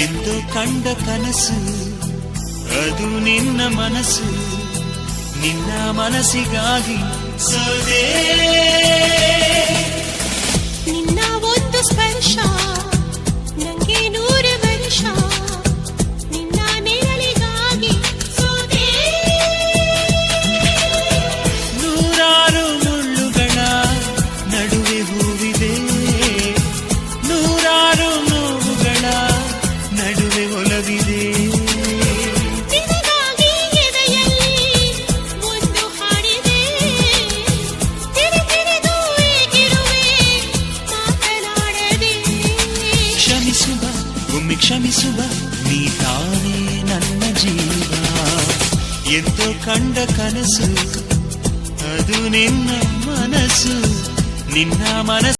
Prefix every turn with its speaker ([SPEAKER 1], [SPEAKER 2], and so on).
[SPEAKER 1] ಎಂದೋ ಕಂಡ ಕನಸು ಅದು ನಿನ್ನ ಮನಸ್ಸು, ನಿನ್ನ ಮನಸ್ಸಿಗಾಗಿ ಸೋದೆ.
[SPEAKER 2] ನಿನ್ನ ಒಂದು ಸ್ಪರ್ಶ ನಂಗೆ 100 ವರ್ಷ, ನಿನ್ನ ನೆರಳಿಗಾಗಿ ಸೋದೆ.
[SPEAKER 1] ನೂರಾರು ಮುಳ್ಳುಗಳ ನಡುವೆ ಹೂವಿದೆ, ನೂರಾರು ನೋವುಗಳ ನಡುವೆ ಒಲವಿದೆ.
[SPEAKER 2] ನಿನಗಾಗಿ ಎದೆಯಲ್ಲಿ ಒಂದು ಹಾಡಿದೆ, ತಿರುತಿರುದು ಏಕಿರುವೆ ಮಾತನಾಡದೆ.
[SPEAKER 1] ಕ್ಷಮಿಸುವ ಒಮ್ಮೆ ಕ್ಷಮಿಸುವ, ನೀ ತಾನೇ ನನ್ನ ಜೀವ. ಎಂದೋ ಕಂಡ ಕನಸು ಅದು ನಿನ್ನ ಮನಸ್ಸು, ನಿನ್ನ ಮನಸ್ಸು.